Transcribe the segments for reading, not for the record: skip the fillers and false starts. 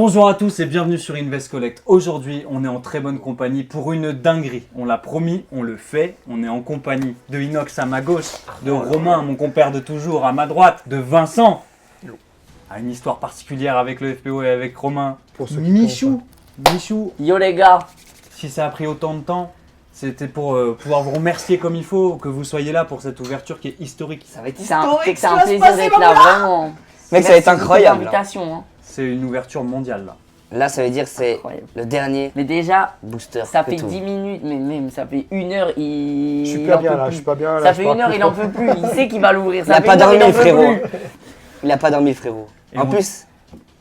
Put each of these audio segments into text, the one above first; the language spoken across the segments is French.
Bonjour à tous et bienvenue sur Invest Collect. Aujourd'hui, on est en très bonne compagnie pour une dinguerie. On l'a promis, on le fait. On est en compagnie de Inox à ma gauche, de Romain, mon compère de toujours, à ma droite, de Vincent. A une histoire particulière avec le FPO et avec Romain. Michou. Yo les gars. Si ça a pris autant de temps, c'était pour pouvoir vous remercier comme il faut, que vous soyez là pour cette ouverture qui est historique. Ça va être historique, c'est un plaisir d'être là, vraiment. Mec, ça va être incroyable. Invitation, C'est une ouverture mondiale là. Là, ça veut dire que c'est Incroyable. le dernier Mais déjà, booster. ça que fait tout. 10 minutes, mais même ça fait 1 heure, il. Je suis il pas en bien peut là, plus. je suis pas bien là. Ça je fait parle 1 heure, plus il en fort. peut plus. Il sait qu'il va l'ouvrir. Il a pas dormi, le frérot. Il a pas dormi, frérot. Et En on- plus,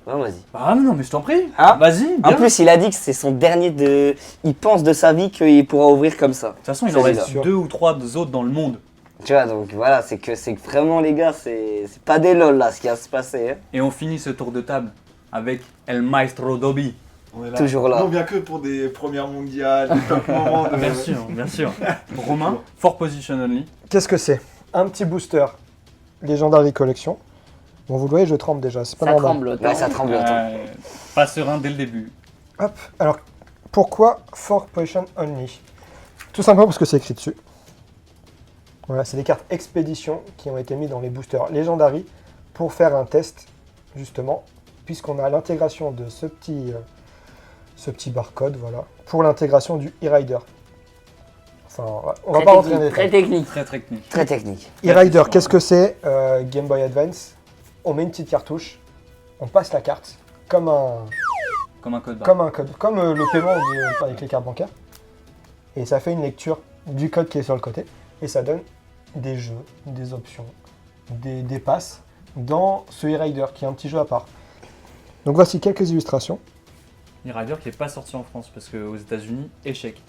ouais, vas-y. Ah non, mais je t'en prie. Hein Vas-y, En bien. plus, il a dit que c'est son dernier de. Il pense de sa vie qu'il pourra ouvrir comme ça. De toute façon, il Ça, en c'est reste sûr. 2 ou 3 autres dans le monde. Tu vois, donc voilà, c'est que vraiment, les gars, c'est pas des lol là ce qui va se passer. Hein. Et on finit ce tour de table avec El Maestro Dobby. On est là. Toujours là. Non, bien que pour des premières mondiales, des top moments de... Bien sûr, bien sûr. Romain, for position only. Qu'est-ce que c'est? Un petit booster Legendary Collection. Bon, vous le voyez, je tremble déjà, c'est pas Ça normal. tremble autant. Ouais, ça tremble autant. Pas serein dès le début. Hop, alors pourquoi for position only? Tout simplement parce que c'est écrit dessus. Voilà, c'est des cartes expédition qui ont été mises dans les boosters Legendary pour faire un test, justement, puisqu'on a l'intégration de ce petit barcode, voilà, pour l'intégration du e-rider. Enfin, on va pas rentrer dans les Très détails. technique. Très technique. Très technique. E-rider, qu'est-ce que c'est? Game Boy Advance. On met une petite cartouche, on passe la carte comme un code, comme le paiement avec les cartes bancaires. Et ça fait une lecture du code qui est sur le côté. Et ça donne des jeux, des options, des passes dans ce e-rider qui est un petit jeu à part. Donc voici quelques illustrations. E-Rider qui n'est pas sorti en France parce qu'aux États-Unis, échec.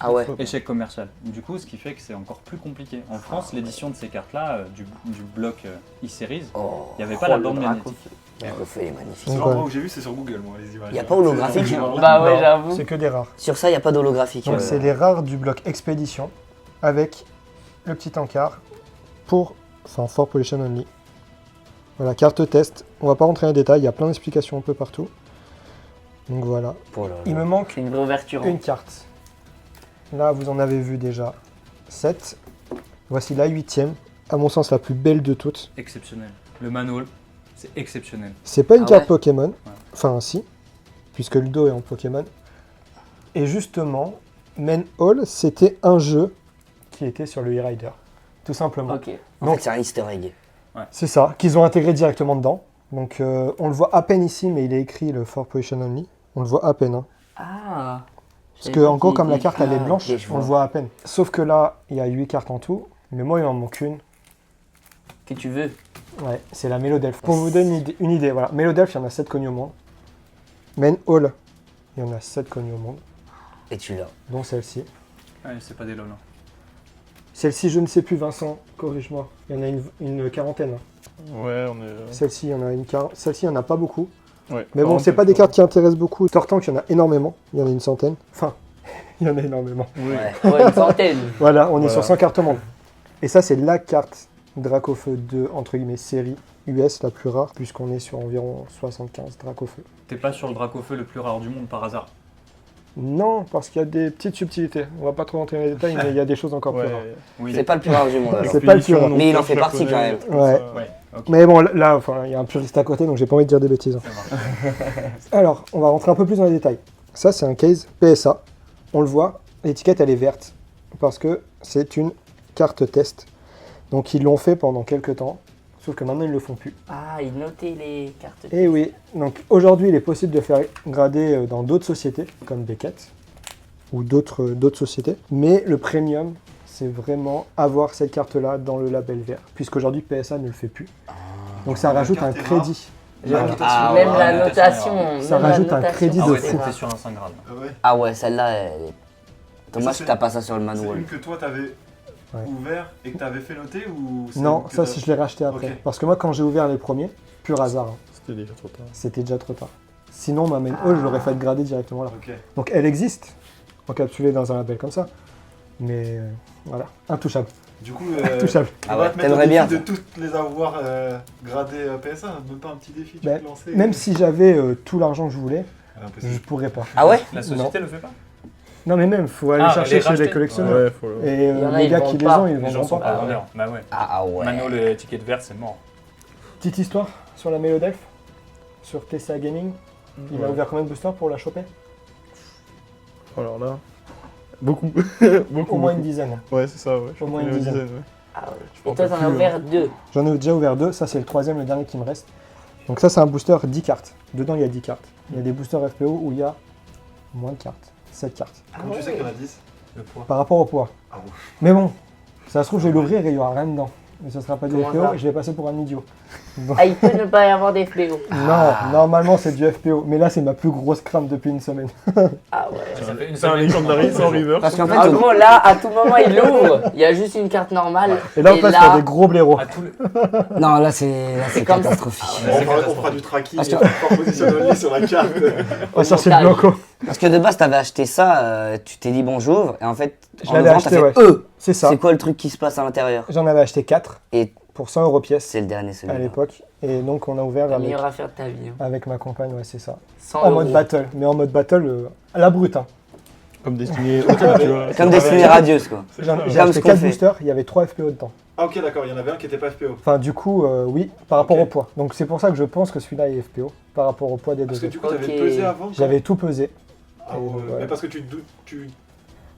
Ah ouais. Échec commercial. Du coup, ce qui fait que c'est encore plus compliqué. En France, l'édition de ces cartes-là, du bloc e-Series, Oh, il n'y avait pas la bande magnétique. le reflet est magnifique. C'est Donc, l'endroit ouais. où j'ai vu, c'est sur Google, moi, les images. Y a pas holographique. C'est- Bah ouais, Non, j'avoue. c'est que des rares. Sur ça, il n'y a pas d'holographique. Donc c'est les rares du bloc expédition avec le petit encart pour for position only. Voilà, carte test. On va pas rentrer dans les détails, il y a plein d'explications un peu partout. Donc voilà. Oh là Il là. me manque C'est une vraie ouverture. hein. une carte. Là, vous en avez vu déjà 7. Voici la 8e, à mon sens la plus belle de toutes. Exceptionnel. Le manual, c'est exceptionnel. C'est pas une Ah carte ouais Pokémon, enfin si, puisque le dos est en Pokémon. Et justement, Main Hall, c'était un jeu qui était sur le e-rider, tout simplement. Ok. En Donc- fait, c'est un easter egg. C'est ça, qu'ils ont intégré directement dedans. Donc on le voit à peine ici, mais il est écrit le for position only. On le voit à peine. Hein. Ah. Parce que, en gros, comme la carte elle est Ah, blanche, ok, je on le vois. voit à peine. Sauf que là, il y a 8 cartes en tout, mais moi il m'en manque une. Que tu veux. Ouais, c'est la Mélodelph. Pour vous donner une idée, voilà. Mélodelph, il y en a 7 connues au monde. Main Hall, il y en a 7 connues au monde, Et tu l'as. dont celle-ci. Ouais, c'est pas des lol. Hein. Celle-ci, je ne sais plus, Vincent, corrige-moi. Il y en a une quarantaine. hein. Ouais, on est. Celle-ci, il y en a Celle-ci, il n'y en a pas beaucoup. Ouais. Mais bon, c'est pas des cartes qui intéressent beaucoup. Tortank, il y en a énormément. Il y en a une centaine. Enfin, il y en a énormément. Oui. Ouais. Ouais, une centaine. Voilà, on est Voilà. sur 100 cartes au monde. Et ça, c'est la carte Dracofeu 2, entre guillemets, série US, la plus rare, puisqu'on est sur environ 75 Dracofeu. T'es pas sur le Dracofeu le plus rare du monde par hasard. Non, parce qu'il y a des petites subtilités. On va pas trop rentrer dans les détails, mais il y a des choses encore plus rares. Ouais. Oui. C'est pas le plus rare du monde. alors. C'est pas le plus rare. Mais il en fait partie, quand même. Ouais. Ouais, ok. Mais bon, là, enfin, il y a un puriste à côté, donc j'ai pas envie de dire des bêtises. hein. Ça marche. Alors, on va rentrer un peu plus dans les détails. Ça, c'est un case PSA. On le voit, l'étiquette, elle est verte, parce que c'est une carte test. Donc, ils l'ont fait pendant quelques temps, sauf que maintenant, ils le font plus. Ah, il notait les cartes. Et oui, donc aujourd'hui, il est possible de faire grader dans d'autres sociétés, comme Beckett, ou d'autres sociétés. Mais le premium, c'est vraiment avoir cette carte-là dans le label vert, puisqu'aujourd'hui, PSA ne le fait plus. Donc ça La rajoute un carte est rare. crédit. La Ah, notation. Même ouais, la la notation. notation, Ça même la rajoute un notation. crédit Ah de ouais, fou. t'es sur un 5 grade. Ah ouais. Ah ouais, celle-là, elle est. Dommage Ça, que t'as pas ça sur le C'est manual. une que toi t'avais ouvert et que t'avais fait noter ou c'est Non, une que ça, t'as- si je l'ai racheté après. Ok. Parce que moi, quand j'ai ouvert les premiers, pur hasard, hein, C'était déjà trop tard. c'était déjà trop tard. Sinon, ma main hall, je l'aurais fait grader directement là. Ok. Donc elle existe, encapsulée dans un label comme ça. Mais voilà, intouchable. Du coup, Touchable. on Ah va ouais, te mettre au t'aimerais défi bien, de ça. toutes les avoir gradées PSA. Même pas un petit défi, tu Bah, peux te lancer. Même si j'avais tout l'argent que je voulais, Impossible. je pourrais pas. Ah ouais? La société le fait pas? Non mais même, faut aller Ah, chercher les chez les racheter. collectionneurs. Ouais, faut le. Et Il y en a, les ils gars vendent qui les pas. ont, ils Les gens vendront sont pas. pas vendeurs. Bah ouais. Ah ouais. Mano, les tickets de verre, c'est mort. Petite histoire sur la Mélodelph, sur TCA Gaming. Il a Ouais. ouvert combien de boosters pour la choper? Alors là. Beaucoup. Beaucoup. Au moins une beaucoup. dizaine. Ouais, c'est ça, ouais. Au moins une dizaine. ouais. Ah ouais. Je Et toi, m'en t'en as rappelle ouvert plus, 2. J'en ai déjà ouvert 2, ça c'est le troisième, le dernier qui me reste. Donc ça c'est un booster 10 cartes. Dedans il y a 10 cartes. Il y a des boosters FPO où il y a moins de cartes, 7 cartes. Comment tu sais qu'il y en a 10? Le poids. Par rapport au poids. Ah bon. Mais bon, ça se trouve je vais l'ouvrir et il n'y aura rien dedans. Mais ça sera pas du Comment FPO ça et je vais passer pour un idiot. Ah, il peut ne pas y avoir des FPO. Non, normalement c'est du FPO. Mais là c'est ma plus grosse crainte depuis une semaine. Ah ouais. Ça fait une C'est un semaine qu'on Legendary en sans joue. reverse. Parce qu'en fait, Ah bon, là, à tout moment, il l'ouvre. Il y a juste une carte normale. Et là on passe pour des gros blaireaux. À tous les- non, là c'est comme ça. catastrophique. On fera du tracking, Parce que- par position only sur la carte. On va chercher le montage. blanco. Parce que de base, t'avais acheté ça, tu t'es dit bon, j'ouvre, et en fait, Je en l'avais ouvrant, t'as acheté, fait ouais. C'est ça. C'est quoi le truc qui se passe à l'intérieur? J'en avais acheté 4 Et pour 100 € pièce c'est le dernier à celui-là. l'époque. Et donc on a ouvert La avec, meilleure affaire de ta vie. Hein. avec ma compagne, ouais c'est ça. 100 En mode euros. battle, mais en mode battle à la brute. Hein. Comme Destiny Ultimate, tu vois. Comme Destiny Radius, quoi. J'ai Comme acheté ce qu'on 4 fait. boosters, il y avait 3 FPO dedans. Ah ok, d'accord, il y en avait un qui était pas FPO. Enfin du coup, oui, par rapport Ok. au poids. Donc c'est pour ça que je pense que celui-là est FPO, par rapport au poids des Parce deux que du autres. coup, t'avais Ok. pesé avant. J'avais tout pesé. Ah ouais, Ouais. mais parce que tu doutes.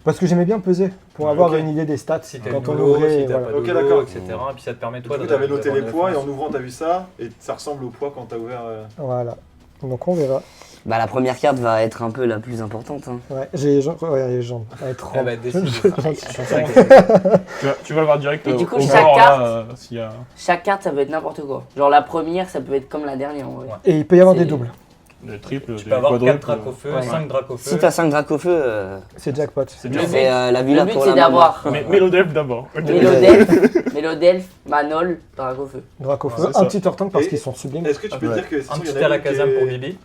Parce que j'aimais bien peser, pour Ouais, avoir ok. une idée des stats Si t'as quand du on boulot, ouvrait. si t'as Voilà. pas de Ok, boulot, d'accord. etc. Puis ça te permet Du toi coup, de. t'avais noté d'avoir les une poids et en référence. ouvrant, t'as vu ça et ça ressemble au poids quand t'as ouvert. Voilà. Donc on verra. Bah, la première carte va être un peu la plus importante. Hein. Ouais, j'ai les jambes. Ouais, les jambes. Elle est trop. Eh ben, décide. Tu vas le voir direct Et du au coup, bord, chaque là, carte- s'il y a... Chaque carte, ça peut être n'importe quoi. Genre la première, ça peut être comme la dernière en vrai. Ouais. Et il peut y avoir C'est- des doubles. Des triples, Tu des peux avoir 4 quadruples. dracofeux, Ouais. 5 dracofeux. Si t'as 5 Dracofeux, C'est jackpot. C'est Le bien. but- c'est la villa Le but, pour c'est la maman. d'avoir Mais Mélodelph d'abord. Ok. Mélodelph, Manol, Dracofeu. Dracofeu, Ouais, c'est un ça. petit tortank parce Et- qu'ils sont sublimes. Est-ce que tu peux Ouais. dire que Un petit à la caserne pour Bibi.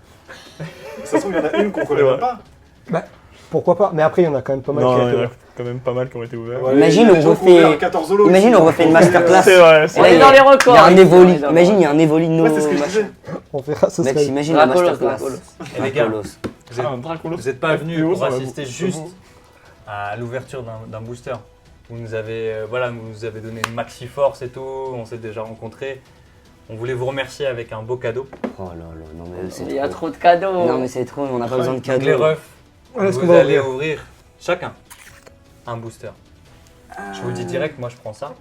Ça se trouve, il y en a une qu'on connaît Ouais. même pas. Pourquoi pas? Mais après, il y en a quand même pas mal Non, qui il y en a ont quand même pas mal qui ont été ouverts. Ouais, Imagine, il y a on des gens refait- qui ont ouvert 14 holos Imagine, ici. on refait une masterclass. C'est vrai, Et On là, est il y dans a- les records. Il y a un ici, on Evoli. est dans- Imagine, il y a un Evoli de nos Ouais, c'est ce que je disais. On verra, ce Mec, serait. imagine la Dracolos, masterclass. Dracolos. Et les gars, Dracolos. vous êtes- Ah, un Dracolos. vous n'êtes pas venus FPO, pour ça va assister beaucoup. juste à l'ouverture d'un booster. Vous nous avez, voilà, vous nous avez donné une maxi force et tout, on s'est déjà rencontrés. On voulait vous remercier avec un beau cadeau. Oh là là, non mais c'est Il y a trop. trop de cadeaux. Non mais c'est trop, on n'a pas besoin de Donc les cadeaux. refs, Voilà ce qu'on vous va allez ouvrir. ouvrir chacun un booster. Je vous le dis direct, moi je prends ça.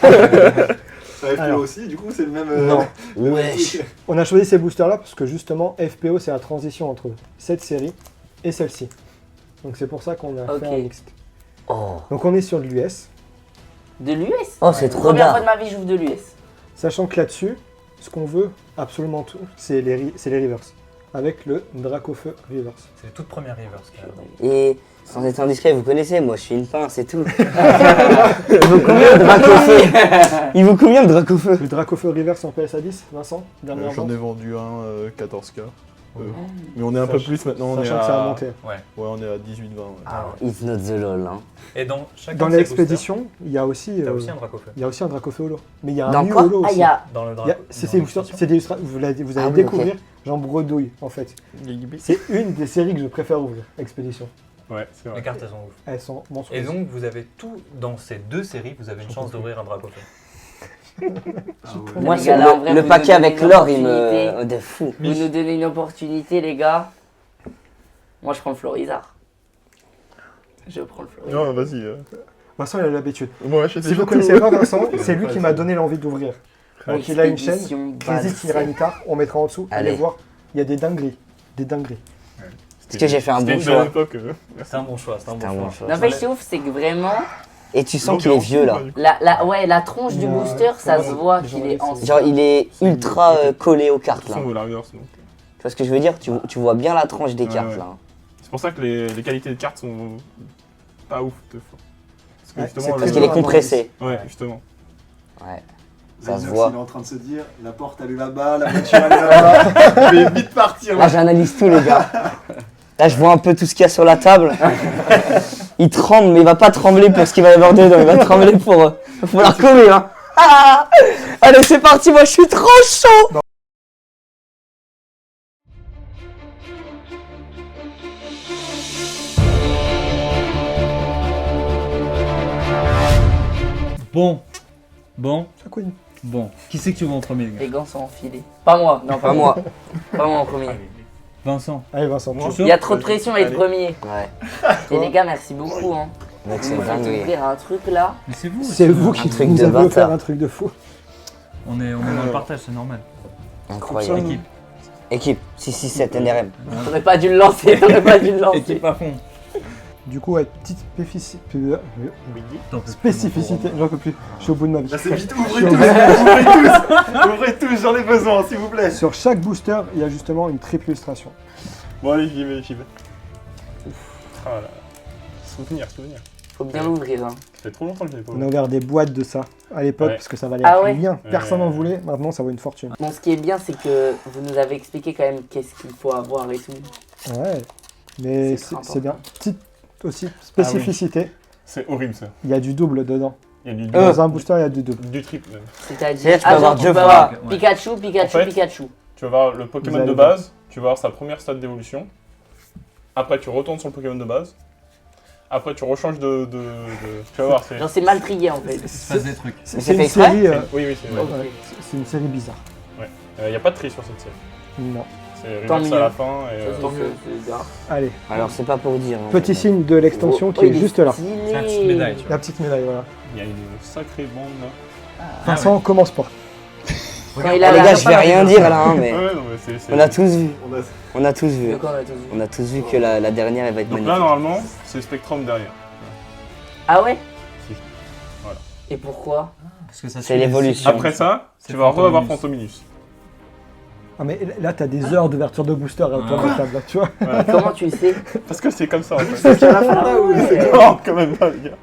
Ça FPO Alors. aussi, du coup, c'est le même. Non. le même Wesh. truc. On a choisi ces boosters-là parce que justement, FPO, c'est la transition entre cette série et celle-ci. Donc c'est pour ça qu'on a Ok. fait un mixte. Oh, Donc on est sur de l'US, De l'US. oh c'est trop Première fois bien. de ma vie, j'ouvre de l'US. sachant que là-dessus, ce qu'on veut absolument tout, c'est les reverse. Avec le Dracofeu reverse. C'est les toutes premières reverse. Et sans être indiscret, vous connaissez, moi je suis une pince, c'est tout. Il vaut combien le Dracofeu? Il vaut combien le Dracofeu? Le Dracofeu reverse en PSA 10, Vincent, dernière J'en vente. ai vendu un 14K. Mais on est un peu plus maintenant, on est Sachant que ça a à... monté. Ouais. Ouais, on est à 18-20. Ouais. Ah, It's not the lol. Hein. Et dans chacun Dans de ces l'expédition, il y a aussi, boosters, t'as aussi un dracofeu. il y a aussi un Dracofeu holo. Mais il y a Dans un quoi holo Ah, aussi. il y a. Dans le Il y a- draco. C'est dans des illustrations, vous allez Ah oui, découvrir, j'en bredouille en fait. Gigibit. C'est une des séries que je préfère ouvrir, Expédition. Ouais, c'est Les vrai. cartes elles sont ouf. Elles sont monstrueuses. Et donc vous avez tout dans ces deux séries, vous avez une chance d'ouvrir un dracofeu. Ah ouais. Moi, Les c'est gars, là, en vrai, le vous paquet nous donnez avec une l'or, il opportunité. me. De fou. Vous nous donnez une opportunité, les gars. Moi, je prends le Florizard. Je prends le Florizard. Non, vas-y. Vincent, il a l'habitude. Moi, je Si vous ne connaissez pas Vincent, c'est lui qui m'a donné l'envie d'ouvrir. Donc il a une chaîne, Expédition Crazy Bad. Tyranitar, on mettra en dessous, allez Allez. voir, il y a des dingueries. Des dingueries. Est-ce que j'ai fait un C'était bon une belle choix? époque. C'est un bon choix, c'est un C'était un bon bon choix. choix. N'empêche, c'est ouf, c'est que vraiment, Et tu sens qu'il est vieux là. la tronche du Il y a- booster, ça se voit les qu'il est journalistes, ancien. Genre, il est ultra collé aux De cartes toute là. façon, Tu on veut la reverse, donc. vois ce que je veux dire? Tu vois bien la tranche des Ouais, cartes ouais. là. C'est pour ça que les qualités de cartes sont pas ouf de fois. Parce que Ouais, justement, c'est Parce très qu'il est dur à compressé. Ouais, justement. Ouais. Ça se Xaxox, voit. Il est en train de se dire, la porte elle est là-bas, la voiture elle est là-bas. Je vais vite partir. Là, j'analyse tout les gars. Là, je vois un peu tout ce qu'il y a sur la table. Il tremble, mais il va pas trembler pour ce qu'il va y avoir dedans. Il va trembler pour la coller. Hein. Ah allez, c'est parti. Moi, je suis trop chaud. Bon. Ça couine. Bon. Qui c'est que tu vois en premier, les gars? Les gants sont enfilés. Pas moi, non, Pas moi. Pas moi en premier. Vincent. Allez, Vincent. Moi. tu- Il y a trop de pression à être premier. Ouais. Et les gars, merci beaucoup. Hein. Mec, c'est Vous faites dingue. ouvrir un truc là. Mais c'est vous. C'est vous qui truc nous de avez bâtard. offert un truc de fou. On est dans le partage, c'est normal. Incroyable. Équipe. Équipe 667 NRM. T'aurais pas dû le lancer, t'aurais pas dû le lancer. Équipe à fond. Du coup, ouais, petite spécificité. J'en peux plus. Je suis au bout de ma vie. Là, c'est vite, ouvrez tous, j'en ai besoin, s'il vous plaît. Sur chaque booster, il y a justement une triple illustration. Bon, allez, j'y vais. Ah là. Souvenir. Faut bien l'ouvrir. Hein. Ça fait trop longtemps que je l'ai pas On a vu. ouvert des boîtes de ça à l'époque Ouais. parce que ça valait Ah ouais rien. Personne n'en Ouais. voulait. Maintenant, ça vaut une fortune. Bon, ce qui est bien, c'est que vous nous avez expliqué quand même qu'est-ce qu'il faut avoir et tout. Ouais. Mais C'est très c'est bien. Petite aussi spécificité. C'est horrible ça. Il y a du double dedans. Il y a du Dans un booster, il y a du double. du triple même. C'est-à-dire, Tu peux avoir tu deux peux fois. avoir Ouais. Pikachu, En fait, Pikachu. Tu vas voir le Pokémon Vous allez de base, tu vas avoir sa première stade d'évolution. Après, tu retournes sur le Pokémon de base. Après, tu rechanges de. Tu vas voir, c'est. Genre, c'est mal trié en fait. Il se passe des trucs. C'est c'est une fait exprès série. Oui, c'est. Ok. Ouais, c'est une série bizarre. Il n'y a pas de tri sur cette série. Non. C'est Tant reverse mieux. à la fin et. Ça, c'est grave. Allez. Alors, c'est pas pour dire. hein. Petit signe de l'extension qui est il juste là. stylé. C'est la petite médaille, tu vois. La petite médaille, voilà. Il y a une sacrée bande là. Vincent, commence pas. Quand il Oh, a les la- gars, je vais rien dire là, hein, mais. Ouais, non, mais c'est. On a tous vu. On a- On a tous vu. De quoi on a tous vu On a tous vu que la dernière, elle va être Donc là, magnifique. normalement, c'est Spectrum derrière. Ah ouais Si. Voilà. Et pourquoi Parce que ça C'est suit les l'évolution. cycles. Après ça, C'est tu vas re-avoir Fantominus. Fantominus. Ah, mais là, t'as des heures d'ouverture de booster autour de la table, là, tu vois. Voilà. Comment tu sais Parce que c'est comme ça en fait. Parce qu'à la fin là où Non, quand même pas, les gars.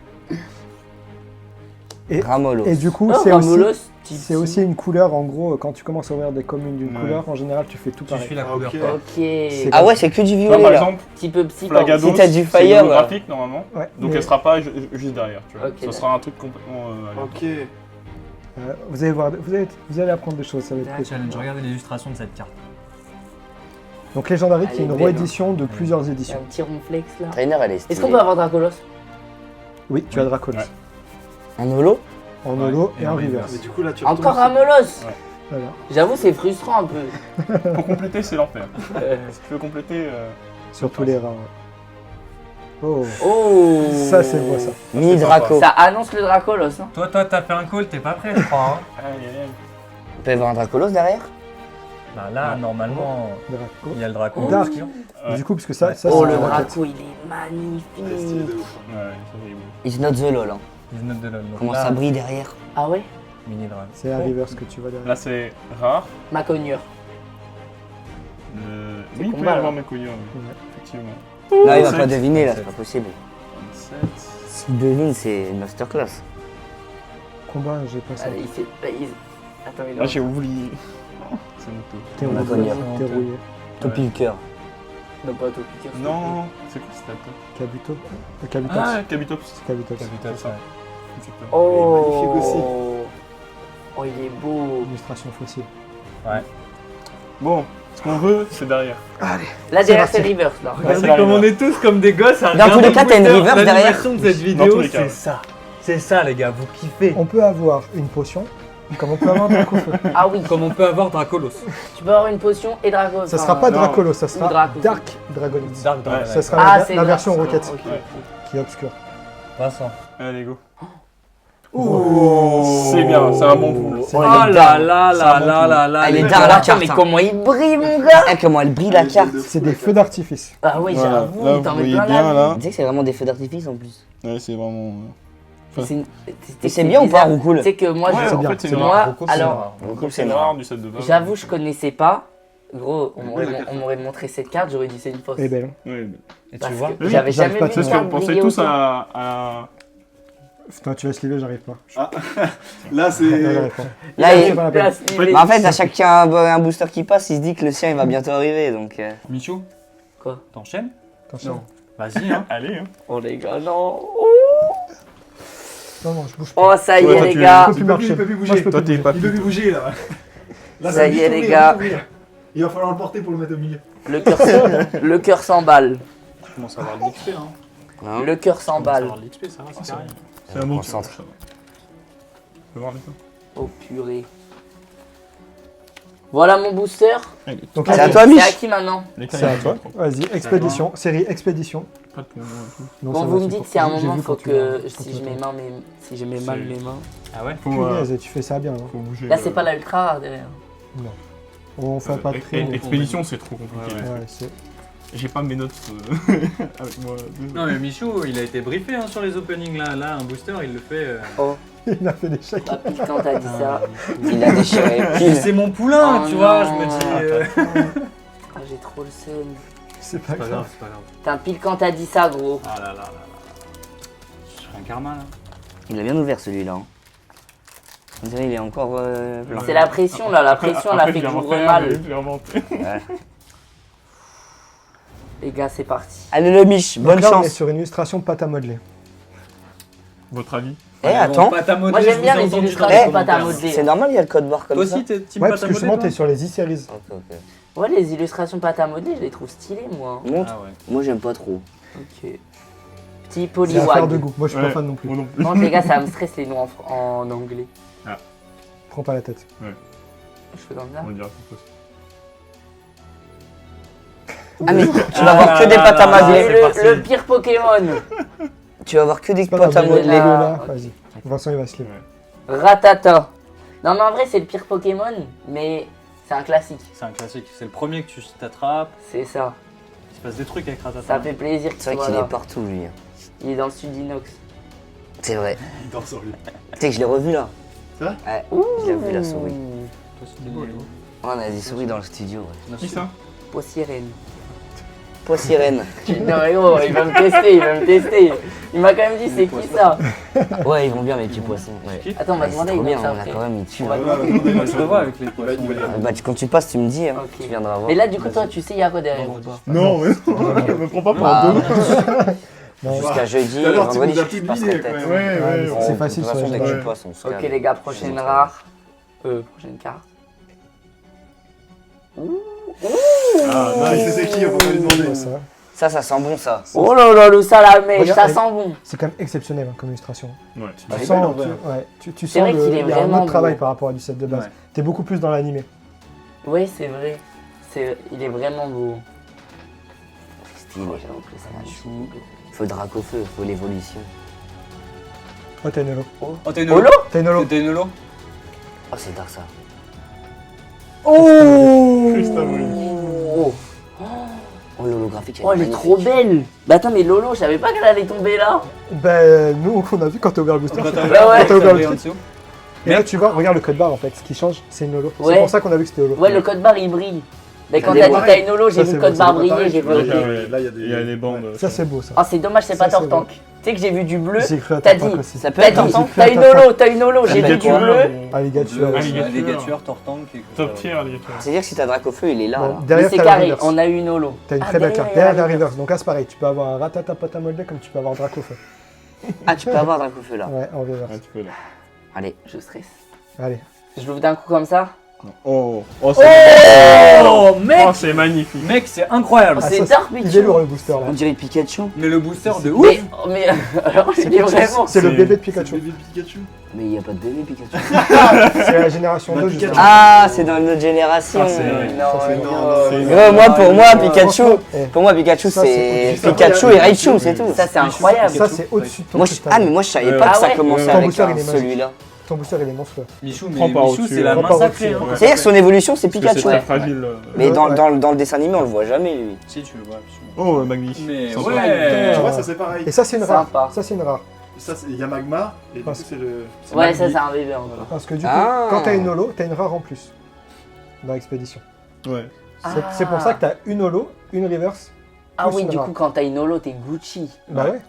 Ramolos. Et du coup, Oh, c'est Ramolos, c'est aussi une couleur, en gros, quand tu commences à ouvrir des communes d'une Ouais. couleur, en général, tu fais tout Tu pareil. suis la Ah, couleur. ok. toi. Ok. Ah ouais, c'est que du Là, violet par là. exemple, Petit peu psy. Flagados, Si t'as du c'est fire, holographique normalement. Ouais, Donc mais, elle sera pas juste derrière, tu vois. Ok, Ce d'accord. sera un truc complètement. allez. Ok. vous allez voir, vous allez apprendre des choses, ça va être cool. Challenge, regardez l'illustration de cette carte. Donc Légendary, qui est Elle une est belle, réédition de plusieurs Il y a éditions. un petit ronflex là. Trainer, elle est Est-ce qu'on stylée. peut avoir Dracolos Oui, tu as Dracolos. Ouais. Un holo En Ouais, holo et et en en reverse. reverse. Mais du coup, là, tu Encore retournes- Ramolos Voilà. J'avoue, c'est frustrant un peu. Pour compléter, c'est l'enfer. Si tu veux compléter. Sur tous les rangs. Oh, Oh ça c'est beau ça. Mini Draco. Ça annonce le Dracolos. Hein. Toi, t'as fait un call, t'es pas prêt, je crois. Hein. Aïe, aïe, aïe. On peut y avoir un Dracolos derrière Bah là, normalement, Draco. il y a le draco. Dark. Ouais. Du coup, parce que ça Oh, c'est le la roquette. Draco, il est C'est stylé magnifique. de ouf. Ouais, ça c'est beau. It's not the lol. Hein. 19 de LOL. Donc Comment là, ça brille derrière Ah ouais mini dragon. C'est la reverse que tu vois derrière. Là, c'est rare. Ma cognure. Oui, il peut y combat, avoir là. mes couillons, Ouais. effectivement. Là, il va pas 27. deviner, là, c'est pas possible. 27. S'il devine, c'est une masterclass. Combat, j'ai pas ça. Allez, il fait. Attends, il Là, j'ai oublié. C'est mon tour. T'es on a rouillé. connu. T'es rouillé. Topi le cœur. Non, pas tout piquer. Non, c'est quoi cette attaque Kabuto. Kabutops. Ah, Kabitops. Kabutops. Capital, ça. ouais. Exactement. Oh magnifique aussi. Oh, il est beau. Illustration fossile. Bon, ce qu'on veut, c'est derrière. Là, derrière, parti. c'est reverse là. Là, c'est Regardez la comme on reverse. est tous comme des gosses à Dans tous les regarder cas, t'as une Twitter. reverse derrière. L'animation de cette Dans vidéo, tous les cas. c'est ça. C'est ça, les gars, vous kiffez. On peut avoir une potion, comme on peut avoir Draco Feu. Ah oui, Comme on peut avoir Dracolos. tu peux avoir une potion et Draco. Ça sera pas non. Dracolos, ça sera Draco. Dark Dragonite. Dark Dragon. Ouais, Ça sera Ah, la, c'est la vrai, version ça. roquette Ok. Ouais. qui est obscure. Vincent. Allez, go. C'est bien, c'est un bon coup. C'est Oh la- là là C'est là un bon là coup. là là. Elle les est gars. dark, la Attends, carte. mais hein. comment il brille, mon gars Eh, comment elle brille la carte C'est des feux d'artifice. Ah oui, Voilà. j'avoue, Là, il vous t'en met voyez plein bien, la là. Tu sais que c'est vraiment des feux d'artifice en plus. Ouais, c'est vraiment. C'est une- Et c'est bien ou pas, Roucoule? Tu sais que moi, Ouais, je... en bien, fait, c'est c'est une moi, rare. Beaucoup, c'est alors, rare. Roucoule, C'est c'est une rare. rare du set de base. j'avoue, je connaissais pas. Gros, on Ouais, la carte. m'aurait montré cette carte, j'aurais dit c'est une fausse. Elle est belle. Ouais, Et tu Parce vois. que Oui, j'avais j'arrive jamais pas à vu te Parce une que carte vous pensez briller tous autant. à. Putain, tu laisses les j'arrive pas. Là, Non, c'est. j'arrive pas. Là, Il il- a une place libre. Mais en fait, à chaque un booster qui passe, il se dit que le sien il va bientôt arriver donc. Michou, Quoi t'enchaînes Attention. Vas-y, hein. Allez, hein. Oh les gars, non. Non, je bouge pas. Oh, ça y Ouais, est, toi, les tu- gars. Il peut plus bouger. Moi, je peux Toi, plus t'es pas Il peut plus bouger là. Là, Ça y est, les gars. Il va falloir le porter pour le mettre au milieu. Le cœur s'emballe. Je commence à avoir de l'XP, hein. Hein Le cœur Je commence à s'emballe. avoir de l'XP, ça va, c'est carré. C'est un bon Concentre. tir. Je peux voir les fois. Oh purée. Voilà mon booster. Donc, C'est à allez, toi, C'est à Mich. qui maintenant? Les C'est à toi. toi. Vas-y, expédition. Série expédition. Pas de points, non. Non, Bon, ça vous va, me c'est dites pour- si à un j'ai moment vu faut quand tu que l'as- quand si tu je l'as mets si je mets mal C'est- mes mains. Ah ouais? Faut, Punaise, tu fais ça bien. Hein. faut bouger. Là c'est pas la ultra rare derrière. On fait pas de tri. Expédition, c'est trop compliqué. Ouais, Ouais, c'est. J'ai pas mes notes avec moi. Non mais Michou, il a été briefé hein, sur les openings là. Là, un booster, il le fait. Oh, Il a fait des chèques. pas pile quand t'as dit ça. Il a déchiré. Puis c'est mon poulain, Oh tu vois, non. je me dis. Ah, j'ai trop le seum. C'est pas C'est pas grave. grave, c'est pas grave. Putain, pile quand t'as dit ça, gros. Ah là là là là. Je fais un karma là. Il a bien ouvert celui-là. Hein. On dirait qu'il est encore plein. C'est la pression là, la pression l'a fait que j'ouvre mal. J'ai inventé. Ouais. Les gars, c'est parti. Allez le Mich, Donc bonne là, on est chance. sur une illustration pâte à modeler. Votre avis? Eh, attends. Moi j'aime bien les illustrations pâte à modeler. C'est normal, il y a le code barre comme Toi ça. aussi, t'es team Ouais, pâte parce à que justement, modeler, t'es sur les e-series. Ok, ok. Ouais, les illustrations pâte à modeler, je les trouve stylées, moi. Montre. Ah ouais. Moi, j'aime pas trop. Ok. Petit C'est polywag. affaire de goût. Moi, je suis Ouais. pas fan non plus. Moi non plus. Non, les gars, ça me stresse les noms en anglais. Prends pas la tête. Je fais comme ça. On dirait que c'est Ah, mais tu vas voir que des pâtes à là, modeler. c'est parti. Le pire Pokémon. Tu vas voir que des C'est pas grave, pâtes à les modeler. deux là. là. Vas-y. Vincent, il va se lever. Ratata. Non, mais en vrai, c'est le pire Pokémon, mais c'est un classique. C'est un classique. C'est le premier que tu t'attrapes. C'est ça. Il se passe des trucs avec Ratata. Ça fait plaisir qu'il C'est vrai soit qu'il là. est partout, lui. Il est dans le sud Inox. C'est vrai. Il dort sur lui. Tu sais que je l'ai revu là. C'est vrai? Ouais, je l'ai revu la souris. Toi, c'était beau, Ouais, on a des souris dans le studio. Ouais. Qui ça? Poissirène. Pois sirène. Non, mais gros, il va me tester, il va me tester. Il m'a quand même dit, c'est qui ça? Ouais, ils vont bien, mes petits poissons. Ouais. Attends, on va Ouais, c'est demander, trop il bien, ça on a après. quand même mis dessus. On va là. demander. Moi, je le vois avec les Il va poissons. être Bah, quand tu passes, tu me dis, hein. Ok. Tu viendras voir. Mais là, du coup, toi, tu sais, il y a quoi derrière ou pas? Non, mais je me prends pas pour Ah, un deux. Non, Jusqu'à jeudi, Tout à l'heure, tu vendredi, nous as je tout passerai deviné, peut-être. quand Ouais, même. ouais. c'est De facile toute sur façon, les dès que Ouais. tu passes, on se Ok, calme. les gars, prochaine rare. Prochaine carte. Ah, Ah, nice. c'est qui? On va lui demander. ça. Ça sent bon, ça. Oh là là, le salamèche, Regarde, ça elle- sent bon. C'est quand même exceptionnel hein, comme illustration. Ouais. Ah, Tu c'est sens, belle, en vrai. tu C'est sens vrai qu'il est il y a un vraiment autre travail beau. par rapport à du set de base. Ouais. T'es beaucoup plus dans l'animé. Oui, c'est vrai. Il est vraiment beau. Stylé. J'avoue que le salamèche. Faut Dracofeu, faut l'évolution. Oh, t'as une holo. Oh, t'as une Holo? T'as une holo. T'as une holo? Oh, c'est dark ça. Christophe, oui. Oh, Oh, l'holographique, oh, elle est trop belle. Bah attends, mais Lolo, je savais pas qu'elle allait tomber là. Ben, nous, on a vu quand t'as ouvert le booster. Quand t'as ouais. ouvert T'as ouvert le en truc. dessous. Et là, tu vois, regarde le code barre en fait. Ce qui change, c'est une holo. Ouais. C'est pour ça qu'on a vu que c'était holo. Ouais, le code barre il brille. Mais quand des t'as dit barres. t'as une holo, j'ai Ça, vu c'est le code beau, barre c'est briller, Pareil, j'ai je vois, vu. Ok, ok. ouais. Là, il y a des. Il y a les bandes. Ça, c'est beau ça. Ah, c'est dommage, c'est pas Ça, c'est Tortank. Tu sais que j'ai vu du bleu. J'ai cru à T'as Tortank dit, aussi. Ça peut T'as être dit, un t'as une holo, t'as une holo, j'ai vu s'appelle du quoi bleu. Alligator. Alligator. Alligator, Tortank. et- Top tier, alligator. C'est-à-dire que si t'as Dracofeu, il est là. Bon, là. Mais derrière, c'est t'as la carré, reverse. on a eu une holo. T'as une Ah, très belle carte. il y a Derrière, la la reverse. Donc là, c'est pareil. Tu peux avoir un Ratata pâte à modeler comme tu peux avoir Dracofeu. Ah, tu peux avoir Dracofeu là. Ouais, en reverse. Un petit peu là. Allez. Je stresse. Allez. Je l'ouvre d'un coup comme ça. Oh, oh, c'est Oh, mec! oh, c'est magnifique. Mec, c'est incroyable. Oh, c'est ça, Dark Il est lourd le booster On là. dirait Pikachu. Mais le booster de ouf! Mais alors, il est vraiment. C'est le C'est- bébé de C'est le Pikachu. bébé Pikachu. Mais il n'y a pas de bébé Pikachu. C'est la génération Bah, 2 Pikachu. justement. Ah, c'est dans une autre génération. Ah, c'est- Non, c'est- non. c'est- Moi, pour moi, Ouais, Pikachu, franchement, eh, pour moi, Pikachu, Ça, c'est c'est- juste après, Pikachu il y a- et Raichu, c'est tout. Ça, c'est incroyable. Ça, c'est au-dessus de ton Moi, cristal. ah, mais moi, je savais pas Ah que ça ouais. commençait Ton avec booster, il est magique. celui-là. Ton booster, il est monstrueux. Michou, Prends mais pas Michou, au-dessus, c'est la prends main pas sacrée. au-dessus. hein. Ouais. C'est-à-dire que son évolution, c'est Parce que c'est Pikachu. très Ouais. fragile. Mais Ouais. dans le dessin animé, on le voit jamais, lui. Si tu le vois, absolument. Oh, Magni. Mais Sympa. ouais! Tu vois, ça c'est pareil. Et ça, c'est une rare. Sympa. Ça, c'est une rare. Ça, il y a Magmar, et du coup, Parce- c'est le. Ouais, ça, c'est un bébé encore. Parce que du coup, Ah. quand t'as une holo, t'as une rare en plus. Dans l'expédition. Ouais. C'est pour ça que t'as une holo, une reverse. Ah plus oui, une du rare. coup, quand t'as une holo, t'es Gucci. Bah ouais.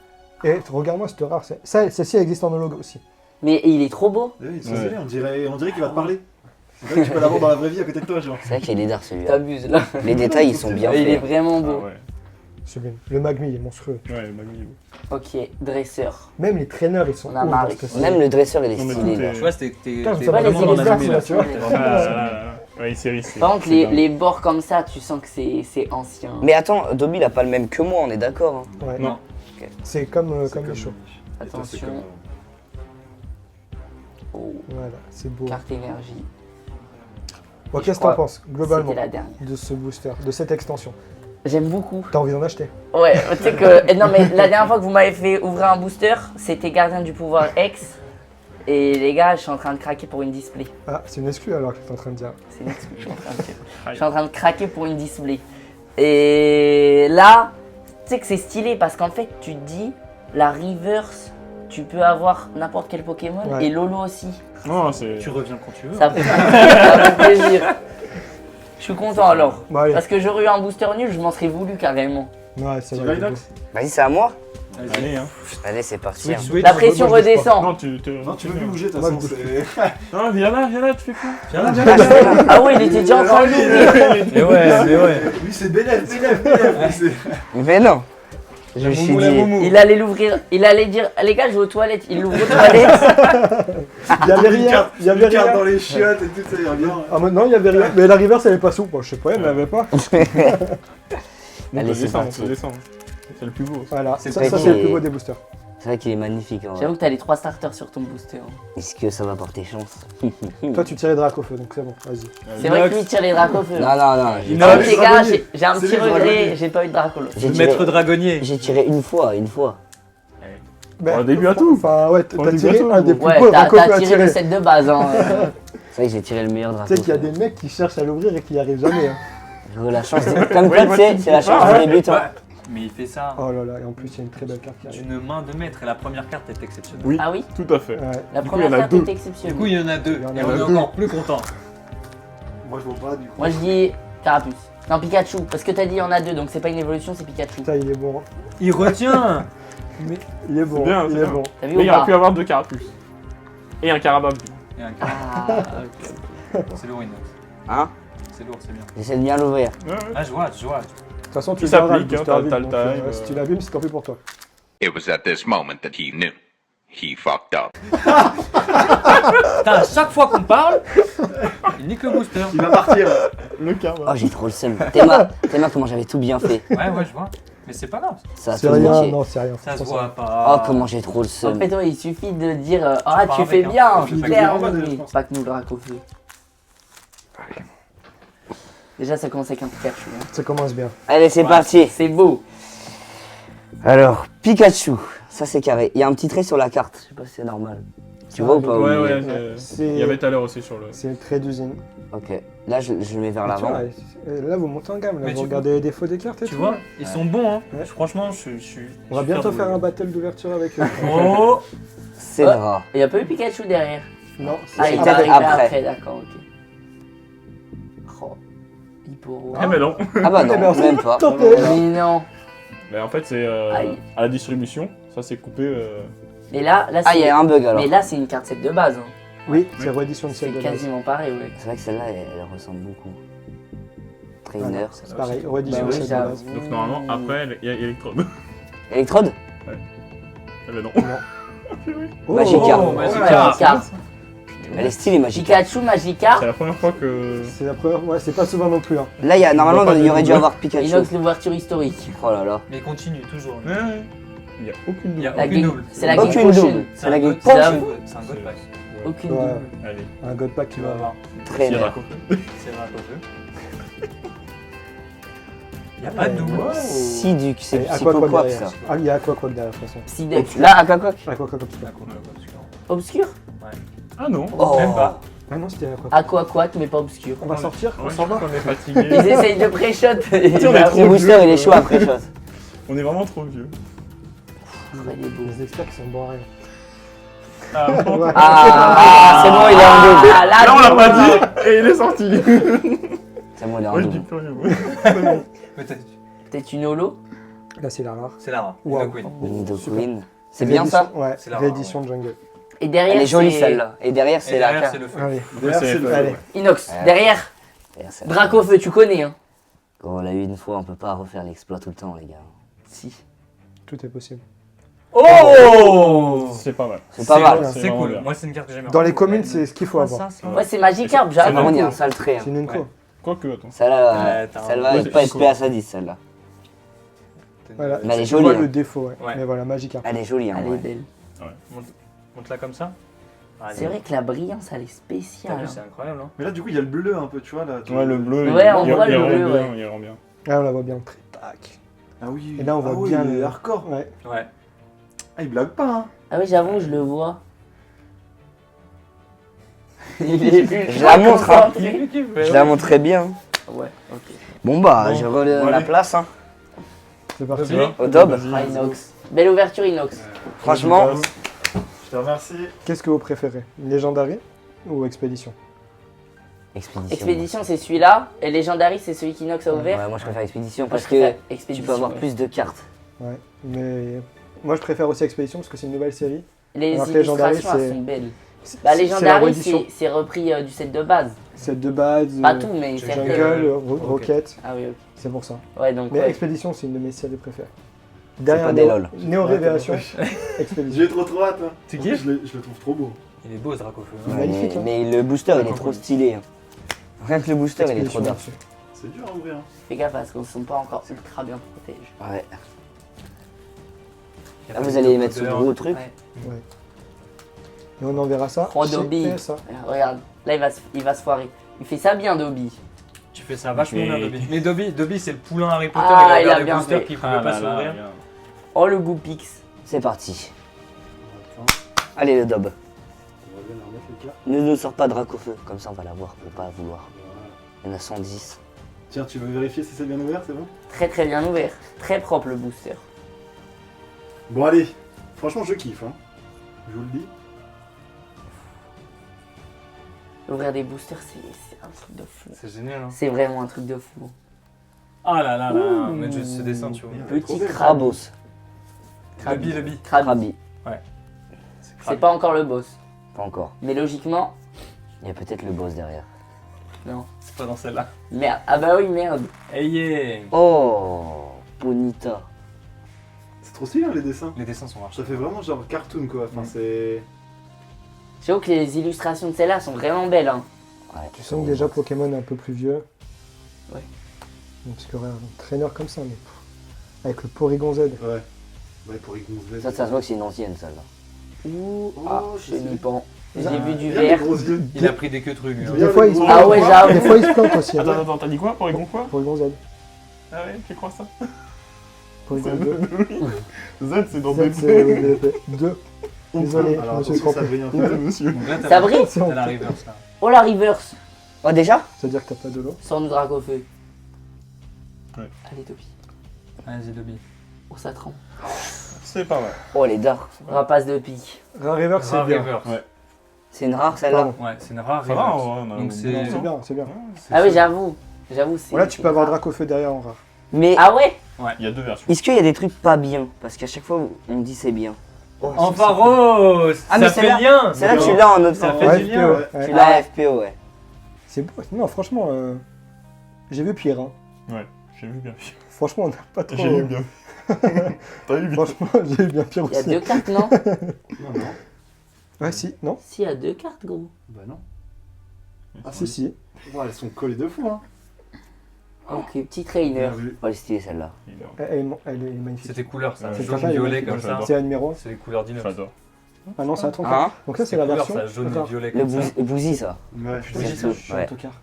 Et regarde-moi cette rare. Ça, celle-ci elle existe en holo aussi. Mais il est trop beau. Oui, c'est Ouais. stylé, on dirait qu'il va te parler. C'est vrai que tu peux l'avoir dans la vraie vie à côté de toi, genre. C'est vrai qu'il est dark celui-là. T'abuses là. Les détails, ils sont bien Il est faits. vraiment Ah beau. ouais. Sublime. Le Magmi il est monstrueux. Ouais, Magni. Ok, dresseur. Même les traîneurs, ils sont On a hauts marre, dans les ce que Même le dresseur, il est Non, mais stylé. tout là. est- Tu vois, t'es Putain, t'es ça va, vraiment les dans la illustrations, même là, tu vois. Ouais, il série. Par contre, les bords comme ça, tu sens que c'est ancien. Mais attends, Dobby, il a pas le même que moi, on est d'accord. Hein. Ouais. Non. C'est comme les chauds. Attention. Oh, Voilà, c'est beau. carte énergie. Bon, Je qu'est-ce que t'en crois penses, globalement, C'était la dernière. de ce booster, de cette extension? J'aime beaucoup. T'as envie d'en acheter? Ouais, tu sais que. Non, mais la dernière fois que vous m'avez fait ouvrir un booster, c'était Gardien du Pouvoir X. Et les gars, je suis en train de craquer pour une display. Ah, c'est une exclue alors que t'es en train de dire. C'est une excuse, je suis en train de dire. Je suis en train de craquer pour une display. Et là, tu sais que c'est stylé parce qu'en fait, tu te dis, la reverse, tu peux avoir n'importe quel Pokémon Ouais. et Lolo aussi. Non, c'est. Tu reviens quand tu veux. Ça fait plaisir. Je suis content alors. Bon, allez. Parce que j'aurais eu un booster nul, je m'en serais voulu carrément. Ouais, c'est Tu vrai. vas, c'est Inox? Vas-y, c'est à moi. Allez, hein. Allez, c'est parti. Switch, hein. switch. La pression moi, je bouge pas. redescend. Non, tu. Non, tu veux plus bouger, de toute Moi, façon. je c'est- Non, viens là, tu fais quoi Viens là, viens là. Ah ouais, il était déjà en train de l'ouvrir. Mais ouais. Lui, c'est Bénef. Lui, c'est- Mais non. Je me suis dit. Il allait l'ouvrir, il allait dire, les gars, je vais aux toilettes. Il l'ouvre aux toilettes. Il y avait rien. Il y avait Une carte rien. dans les chiottes et tout ça, il revient. Ah, mais non, il y avait rien. Mais la reverse, elle est pas sous. Bon, je sais pas, elle n'avait pas. Allez, c'est descends, parti. descends. C'est le plus beau. Voilà, C'est ça, vrai ça qu'il c'est le est- plus beau des boosters. C'est vrai qu'il est magnifique. En vrai. J'avoue que t'as les 3 starters sur ton booster. Est-ce que ça va porter chance? Toi, tu tirais Drac au feu, donc c'est bon, vas-y. C'est vrai que lui il tire les dracs au feu. Non, non, non. Les Inox. gars, j'ai un C'est petit les regret, dragonniers. j'ai pas eu de dracolo. J'ai Le tiré, maître dragonnier. j'ai tiré une fois. Mais, Au début à tout. Enfin, ouais, Au t'as début tiré à tout. un des plus Ouais, beaux t'as Draco à tiré tirer. le set de base. Hein. C'est vrai que j'ai tiré le meilleur Tu drapeau. sais qu'il y a des mecs qui cherchent à l'ouvrir et qui n'y arrivent jamais. Hein. La chance, comme quoi, tu sais, c'est la chance du débutant. Ouais. Mais il fait ça Oh là là, et en plus, il y a une très belle carte qui arrive. d'une main de maître et la première carte est exceptionnelle. Oui, Ah oui, tout à fait. Ouais. la Du coup, première il y en a carte deux. est Du exceptionnelle. coup, il y en a deux. Il y en a Et on est deux. encore plus content. Moi, je vois pas du coup. Moi je dis Carapuce. Non, Pikachu, parce que t'as dit il y en a deux, donc c'est pas une évolution, c'est Pikachu. Putain, il est bon. Hein. Il retient. Il est bon, C'est bien, il c'est est bien. bon. T'as vu Mais ou il aurait pas pu avoir 2 carapuces. Et un Carabab. Et un Ah, ok. C'est lourd, Inox. Hein? C'est lourd, c'est bien. J'essaie de bien l'ouvrir. Ouais, ouais. Ah, je vois. De toute façon, tu Il verras le s'applique, hein, booster t'as- vide, t'as le donc, time, si tu l'abîmes, c'est tant pis pour toi. It was at this moment that he knew. He fucked up. Putain, à chaque fois qu'on parle, il nique le booster. Il va partir. Le Carabab. Oh, j'ai trop le seum. Théma, comment j'avais tout bien fait. Ouais, je vois. Mais c'est pas grave. Ça a C'est tout rien, manqué. non, c'est rien. Ça se franchement, voit Oh, pas. comment j'ai trop le En seum. fait, ouais, il suffit de dire ah, pars tu avec, fais hein. bien, Tu fais Claire, que du oui. je pense. Pas que nous le drac au feu. Déjà, ça commence avec un Pikachu. Hein. Ça commence bien. Allez, c'est parti. C'est beau. Alors, Pikachu. Ça, c'est carré. Il y a un petit trait sur la carte. Je sais pas si c'est normal. Tu vois ou pas? Ouais, Olivier ouais, C'est- il y avait tout à l'heure aussi sur le. C'est le trait d'usine. Ok. Là, je le mets vers Tu l'avant. vois, là, vous montez en gamme. Là, Mais vous tu regardez les défauts des cartes et Tu tout. vois, là. ils sont bons, hein. Ouais. Franchement, je suis. On va bientôt faire un battle d'ouverture avec eux. Oh. C'est Ouais. gras. Il y a pas eu Pikachu derrière. Non, Ah, il est peut-être arrivé après. après, d'accord, ok. Oh, Hipporo. Ah, mais non. Ah bah Eh ben, non, même pas. tant pis. Mais non. Mais en fait, c'est Aïe. à la distribution. Ça, c'est coupé. Mais là Ah, il y c'est. a un bug alors. Mais là, c'est une carte set de base. Hein. Oui, c'est réédition de C'est celle de base. quasiment pareil, ouais. C'est vrai que celle-là, elle ressemble beaucoup. Trainer. C'est pareil, réédition Bah de oui, celle de j'avoue. base. Donc, normalement, après, il y a Electrode. Électrode? Eh ben non. Magikarp. Oh, Magikarp. Elle est stylée, Magikarp. Pikachu, Magikarp. C'est la première fois que. C'est la première, ouais, c'est pas souvent non plus. Hein. Là, normalement, voit pas il y de aurait dû double. avoir Pikachu. Inox, l'ouverture historique. Oh là là. Mais continue toujours. Ouais, ouais. Il n'y a aucune Il y a double. aucune double. C'est la Aucune Game Potion. double. C'est la un Game god- Potion. C'est un god pack. Aucune Ouais. double. Allez. Un God Pack qui Tu va vas avoir. voir. Trainer. Sirac. C'est vrai, un peu. Il n'y a pas de double. Psyduck, c'est Et Psychoquack Aquaquack ça. derrière. Ah, il y a Aquaquack derrière de toute façon. Psyduck. Là, Aquaquack. Aquaquack comme ça. Obscur. Ah non. Oh. Même pas. Ah non, c'était Aquaquack. Aquaquack, mais pas obscur. On va sortir, on Ouais, s'en va. On est fatigué. Ils essayent de pré-shot. on est trop Le booster, vieux, il est chaud après chose. On est vraiment trop vieux. Il est beau. Les experts qui sont bons à rien. Ah, bon. Ouais. Ah, c'est bon, il est en double. Ah, Là, on l'a pas dit et il est sorti. C'est bon, il est en Moi, je dis double. plus rien. Peut-être. Peut-être une holo. Là, c'est la rare. C'est Lara. Wow. Nidoqueen. Nidoqueen. C'est bien ça? Ouais, C'est la réédition de Jungle. Et derrière, Elle est jolie c'est- celle-là. Et derrière, Et c'est la derrière, carte. c'est le feu. Allez, Derrière, c'est le. allez. Inox. Ouais. Derrière, Derrière, c'est- Dracofeu, tu connais. Hein. Quand on l'a eu une fois, on peut pas refaire l'exploit tout le temps, les gars. Si. Tout est possible. Oh C'est pas mal. C'est pas mal. C'est C'est vraiment cool. bien. Moi, c'est une carte que j'aime. Dans les communes, c'est ce qu'il faut avoir. Ouais, c'est Magikarp, Ah, j'avoue. on y a un sale trait. C'est une Unco. Ouais. Quoique, attends. Celle-là, Ouais, t'as celle-là, Ouais, elle est pas c'est SP à sa 10, celle-là. Voilà. Mais elle est Tu jolie, vois hein. le défaut, ouais. Ouais. Mais voilà, Magikarp. Elle est jolie, hein. Elle est ouais. belle. Monte-la comme ça. C'est vrai que la brillance, elle est T'as spéciale. vu, c'est incroyable. Hein. Mais là, du coup, il y a le bleu un peu, tu vois là. Ouais, le bleu. Ouais, on il voit le rend bleu, bien, ouais. Il rend bien. Là, on la voit bien. Tac. Ah oui. Et là, on voit ah oui, bien il est le- hardcore. Ouais. Ouais. Ah, il blague pas, hein. Ah oui, j'avoue, je le vois. Il est plus Je la montre, hein. concentré. Je la montrerai bien. Ouais, ok. Bon bah, Bon. je relève Bon, la allez. place, hein. C'est parti. Vas-y. Au dob. Ah, Inox. Belle ouverture, Inox. Franchement, Je te remercie. Qu'est-ce que vous préférez? Légendary ou Expédition? Expédition. Expédition, c'est celui-là. Et Legendary, c'est celui qu'Inox a ouvert. Ouais, moi je préfère Expédition Moi, parce je que préfère tu Expédition, peux avoir ouais. plus de cartes. Ouais. Mais moi, je préfère aussi Expédition parce que c'est une nouvelle série. Les Alors que Legendary, illustrations, elles c'est- sont belles. C'est- Bah, c'est la Legendary, reddition. c'est repris du set de base. Set de base. Pas tout, mais Jungle. certaines. Jungle, Ok. Rocket. Ah oui, ok. C'est pour ça. Ouais, donc. Mais ouais. Expédition, c'est une de mes séries préférées. pas des LOL. Néo Révélation, Expédition. J'ai trop hâte. Hein. Tu En kiffes plus, je le trouve trop beau. Il est beau ce Dracofeu. Ouais. Hein. Magnifique, hein. Mais le booster, il est trop stylé. hein. Rien que le booster, il est trop Expédition dingue. là-dessus. C'est dur à ouvrir. Hein. Fais gaffe parce qu'ils sont pas encore ultra bien protégés. Ouais. Il y a Là, pas vous de allez mettre ce couleur. gros truc. Ouais. Et on enverra ça. Oh, chez Dobby. PSA. Regarde, là il va se foirer. Il fait ça bien, Dobby. Tu fais ça vachement Mais- bien, Dobby. Mais Dobby, c'est le poulain Harry Potter. Ah, il il a a ouvert des bien boosters fait. qui pouvaient pas s'ouvrir. Oh le Goopix. C'est parti. Allez, le dob. On va bien leur mettre les cartes. Ne nous sors pas Dracofeu, comme ça on va l'avoir pour pas vouloir. Il y en a 110. Tiens, tu veux vérifier si c'est bien ouvert, c'est bon? Très très bien ouvert. Très propre le booster. Bon, allez. Franchement, je kiffe. Hein. Je vous le dis. Ouvrir des boosters, c'est un truc de fou. C'est génial. Hein. C'est vraiment un truc de fou. Ah là là là. Ouh. Mais juste ce dessin, tu vois. Petit crabe. Krabos. Lebby. Krabi. C'est pas encore le boss. Pas encore. Mais logiquement, Il y a peut-être le boss derrière. non. C'est pas dans celle-là. Merde. Ah bah oui, merde. Hey yeah. Oh, Bonita. C'est trop stylé, hein, les dessins. Les dessins sont rares. Ça fait vraiment genre cartoon, quoi. Enfin, c'est. J'avoue que les illustrations de celle-là sont vraiment belles. Hein. Ouais. Tu sens que déjà Pokémon est un peu plus vieux. Ouais. Donc, parce qu'il y aurait un traîneur comme ça, mais pff, avec le Porygon Z. Ouais. Ouais, pour y gonfler. Ça se voit que c'est une ancienne, celle-là. Ouh, Oh, ah, je je sais. n'y pense. J'ai Ah, vu du Regarde les vert. gros yeux. Il a pris des queues trucs. lui, hein. Des fois, il se Ah plante. ouais, j'avoue. Des fois, il se plante aussi. hein. Attends, t'as dit quoi? Porygon quoi? Porygon Z. Ah ouais, tu crois ça? Porygon Z, c'est dans Z. Z, c'est 2. Désolé, Alors, monsieur attention, ça Crampé. brille un peu. monsieur. Donc là, t'as Ça brille. T'as la reverse là. Oh la reverse. Oh, déjà? C'est-à-dire que t'as pas de l'eau. Sans nous Dracofeu. Ouais. Allez, Dobby. Vas-y, Dobby. Oh, ça tremble. C'est pas mal. Oh, les dark. Rapace de pique. Rare River, c'est Rare bien. reverse. Ouais. C'est une rare, celle-là. Pardon. Ouais, c'est une rare Ça va, reverse. ouais, on a Donc un c'est. bon C'est bien, c'est bien. Ah oui, j'avoue. J'avoue, c'est. Voilà, tu c'est peux avoir rare. Dracofeu derrière en rare. Mais Ah ouais. Il y a deux versions. est-ce qu'il y a des trucs pas bien? Parce qu'à chaque fois, on dit c'est bien. Oh, Enfin Rose. Ah, mais Ça fait celle-là- lien. Celle-là, tu l'as en autre Ça forme. fait Ouais, du lien. FPO, ouais. Tu l'as FPO, ouais. C'est beau. Non, franchement, j'ai vu pire. Hein. Ouais, j'ai vu bien. Franchement, on n'a pas trop. J'ai eu bien. T'as eu bien. Franchement, j'ai eu bien pire Il y a aussi. deux cartes, non? Non, non. Ouais, si, non? Si, il y a deux cartes, gros. Bah non. Ah, si, si. Ouais, elles sont collées de fou, hein. Ok, petit trainer. Bien vu. Oh, elle est stylée, celle-là. Elle est magnifique. C'était couleur ça. C'est Jaune, sympa, violet il comme ça. j'adore. C'est la numéro 1. C'est les couleurs d'Inox. J'adore. Ah non, c'est la 34. Hein? Donc ça, c'est la couleur, version. ça, jaune rare. et violet Le comme ça. Bouzy, ça. Ouais. Oui, Surtout, je suis ouais. en tocard.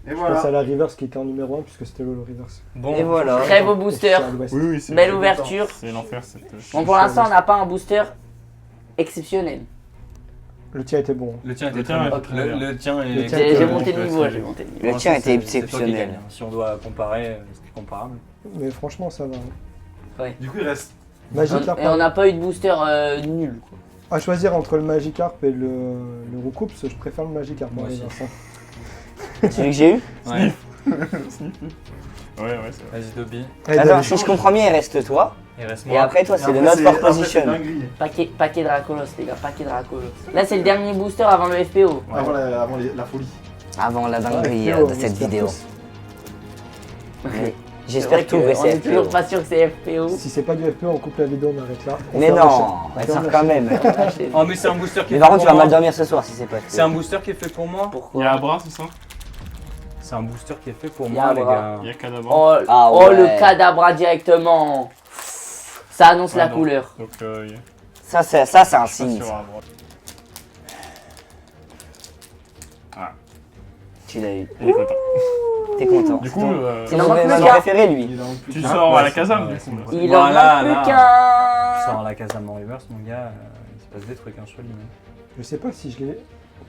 Et Je pense voilà. à la Reverse qui était en numéro 1 puisque c'était le Reverse. Bon. Et voilà. Très beau booster. C'est à l'ouest. Oui, oui, c'est. Belle ouverture. C'est l'enfer, cette. Bon, pour l'instant, on n'a pas un booster exceptionnel. Le tien était bon. Le tien était Le très tien bien. est très bien. Le tien est. Le tien J'ai était monté le Ouais, niveau, c'est- j'ai monté le niveau. Le Pour tien l'instant, était c'est toi qui exceptionnel. gagne. Si on doit comparer, c'est comparable. Mais franchement, ça va. Du coup, il reste. Magikarp. Et on n'a pas eu de booster nul, quoi. À choisir entre le Magikarp et le Roucoups, je préfère le Magikarp. Moi en aussi. Reverse, hein. Celui que j'ai eu? Ouais. Ouais, c'est vrai. Vas-y, Dobby. Eh, Attends, David, si je comprends bien, il reste toi. Il reste Et moi. après, toi, c'est le Après, Not for après, c'est Position. dinguerie. Paquet Dracolos, les gars, paquet Dracolos. Là, c'est le dernier booster avant le FPO. Avant la folie. Avant la ouais, dinguerie FPO, de cette j'espère vidéo. tous. Mais J'espère que tout On est c'est toujours FPO. pas sûr que c'est FPO. Si c'est pas du FP, on coupe la vidéo, on arrête là. On Mais fait un non, elle sort quand même. Oh, mais c'est un booster qui est Mais fait par contre, tu pour vas mal moi. dormir ce soir si c'est pas C'est un FPO. booster qui est fait pour moi. Il y Pourquoi a un bras, c'est ça C'est un booster qui est fait pour Il y a moi, un les bras. gars. Il y a Kadabra. Oh, Ah oh, ouais. le cadabra directement. Ça annonce Ouais, la non. couleur. Donc, il y a Ça, c'est un pas signe. sur un bras. Tu l'as eu. Il est content. T'es content. Du coup, C'est Il en mon manque plus événement qu'un. préféré, lui. Il est en plus. tu Hein sors Ouais, à la c'est caserne, ça, du coup. ouais. là. Il en Voilà, manque là. plus qu'un. Sors la Kazama Reverse, mon gars, il se passe des trucs, hein, je te le dis. Je sais pas si je l'ai.